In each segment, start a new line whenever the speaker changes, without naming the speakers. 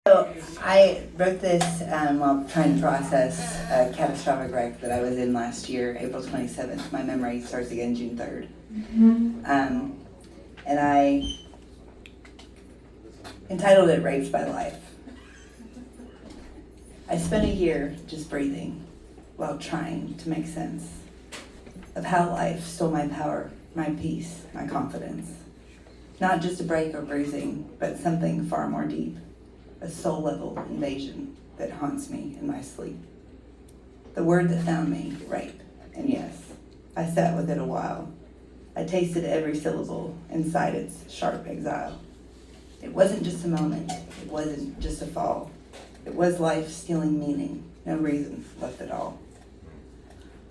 So I wrote this while trying to process a catastrophic wreck that I was in last year, April 27th. My memory starts again June 3rd. And I entitled it Raped by Life. I spent a year just breathing while trying to make sense of how life stole my power, my peace, my confidence. Not just a break or bruising, but something far more deep. A soul-level invasion that haunts me in my sleep. The word that found me, rape, and yes, I sat with it a while. I tasted every syllable inside its sharp exile. It wasn't just a moment, it wasn't just a fall. It was life stealing meaning, no reason left at all.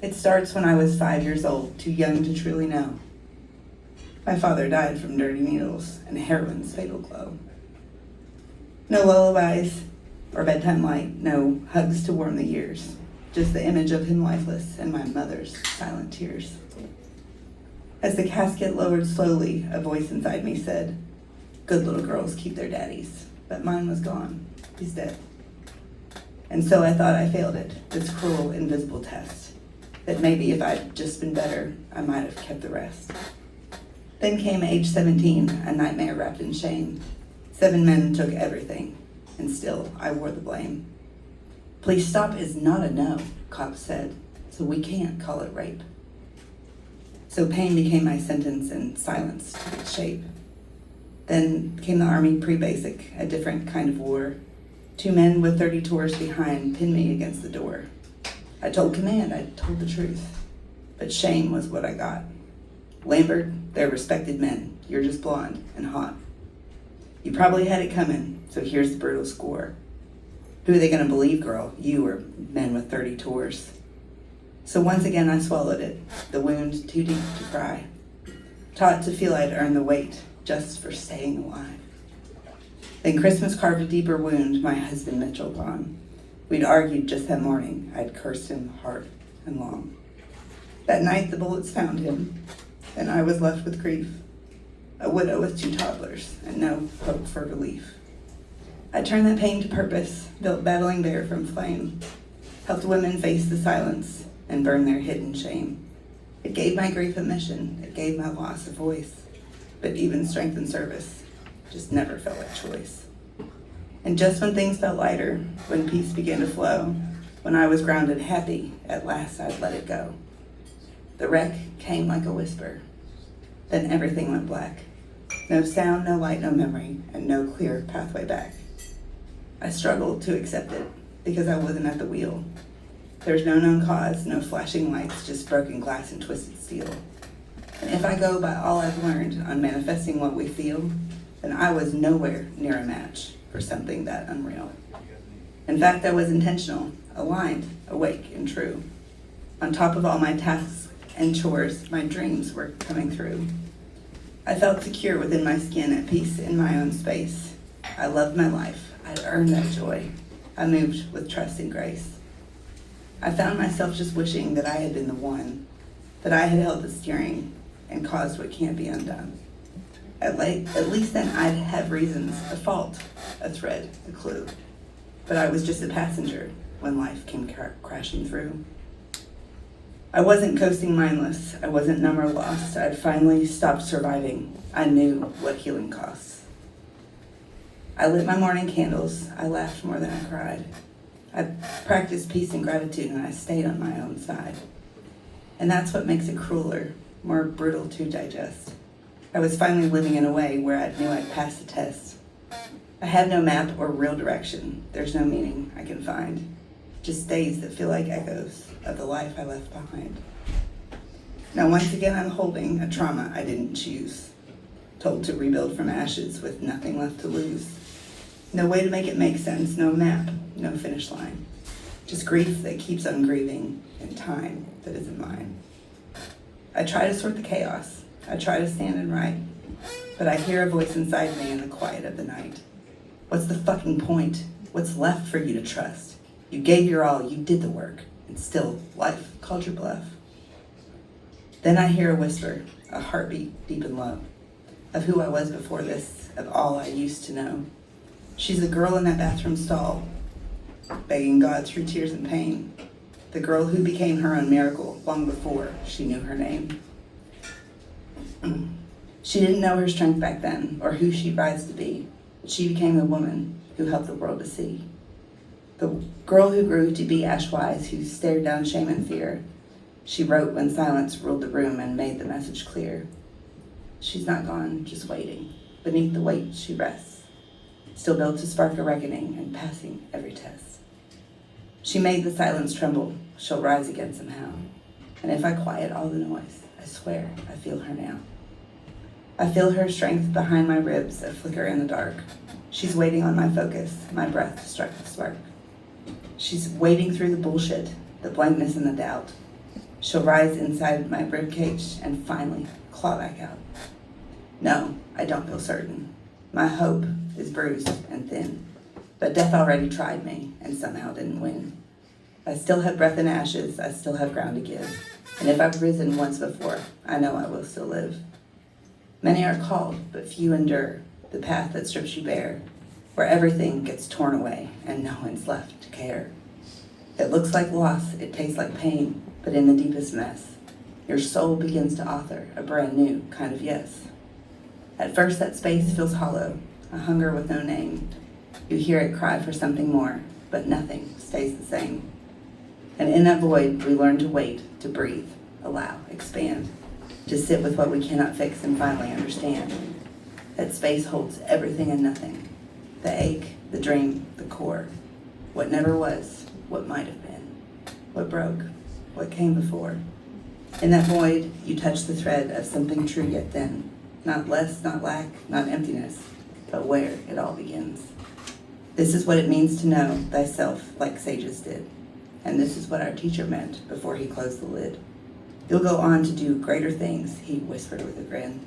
It starts when I was 5 years old, too young to truly know. My father died from dirty needles and heroin's fatal glow. No lullabies or bedtime light, no hugs to warm the years. Just the image of him lifeless and my mother's silent tears. As the casket lowered slowly, a voice inside me said, "Good little girls keep their daddies," but mine was gone. He's dead. And so I thought I failed it, this cruel, invisible test, that maybe if I'd just been better, I might have kept the rest. Then came age 17, a nightmare wrapped in shame. 7 men took everything, and still I wore the blame. "Please stop is not a no," cops said, so we can't call it rape. So pain became my sentence and silence took its shape. Then came the Army pre-basic, a different kind of war. 2 men with 30 tours behind pinned me against the door. I told command, I told the truth, but shame was what I got. "Lambert, they're respected men. You're just blonde and hot. You probably had it coming, so here's the brutal score. Who are they gonna believe, girl? You or men with 30 tours?" So once again I swallowed it, the wound too deep to cry. Taught to feel I'd earned the weight just for staying alive. Then Christmas carved a deeper wound my husband Mitchell upon. We'd argued just that morning, I'd cursed him hard and long. That night the bullets found him, and I was left with grief. A widow with 2 toddlers, and no hope for relief. I turned that pain to purpose, built Battling Bear from flame, helped women face the silence and burn their hidden shame. It gave my grief a mission, it gave my loss a voice, but even strength and service just never felt like choice. And just when things felt lighter, when peace began to flow, when I was grounded happy, at last I'd let it go. The wreck came like a whisper, then everything went black. No sound, no light, no memory, and no clear pathway back. I struggled to accept it because I wasn't at the wheel. There's no known cause, no flashing lights, just broken glass and twisted steel. And if I go by all I've learned on manifesting what we feel, then I was nowhere near a match for something that unreal. In fact, I was intentional, aligned, awake, and true. On top of all my tasks and chores, my dreams were coming through. I felt secure within my skin, at peace in my own space. I loved my life. I'd earned that joy. I moved with trust and grace. I found myself just wishing that I had been the one, that I had held the steering and caused what can't be undone. At least then I'd have reasons, a fault, a thread, a clue. But I was just a passenger when life came crashing through. I wasn't coasting mindless, I wasn't numb or lost. I'd finally stopped surviving. I knew what healing costs. I lit my morning candles, I laughed more than I cried. I practiced peace and gratitude, and I stayed on my own side. And that's what makes it crueler, more brutal to digest. I was finally living in a way where I knew I'd pass the test. I have no map or real direction. There's no meaning I can find. Just days that feel like echoes of the life I left behind. Now once again I'm holding a trauma I didn't choose. Told to rebuild from ashes with nothing left to lose. No way to make it make sense, no map, no finish line. Just grief that keeps on grieving and time that isn't mine. I try to sort the chaos. I try to stand and write. But I hear a voice inside me in the quiet of the night. What's the fucking point? What's left for you to trust? You gave your all, you did the work, and still life called your bluff. Then I hear a whisper, a heartbeat deep and low, of who I was before this, of all I used to know. She's the girl in that bathroom stall, begging God through tears and pain. The girl who became her own miracle long before she knew her name. She didn't know her strength back then or who she'd rise to be, but she became the woman who helped the world to see. The girl who grew to be Ash Wise, who stared down shame and fear. She wrote when silence ruled the room and made the message clear. She's not gone, just waiting. Beneath the weight she rests, still built to spark a reckoning and passing every test. She made the silence tremble, she'll rise again somehow. And if I quiet all the noise, I swear I feel her now. I feel her strength behind my ribs, a flicker in the dark. She's waiting on my focus, my breath struck the spark. She's wading through the bullshit, the blankness and the doubt. She'll rise inside my ribcage and finally claw back out. No, I don't feel certain. My hope is bruised and thin, but death already tried me and somehow didn't win. I still have breath in ashes, I still have ground to give, and if I've risen once before, I know I will still live. Many are called, but few endure the path that strips you bare, where everything gets torn away and no one's left to care. It looks like loss, it tastes like pain, but in the deepest mess, your soul begins to author a brand new kind of yes. At first that space feels hollow, a hunger with no name. You hear it cry for something more, but nothing stays the same. And in that void, we learn to wait, to breathe, allow, expand, to sit with what we cannot fix and finally understand. That space holds everything and nothing. The ache, the dream, the core. What never was, what might have been. What broke, what came before. In that void, you touch the thread of something true yet thin. Not less, not lack, not emptiness, but where it all begins. This is what it means to know thyself like sages did. And this is what our teacher meant before he closed the lid. You'll go on to do greater things, he whispered with a grin.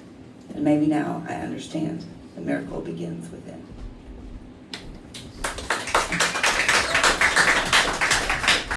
And maybe now I understand the miracle begins within.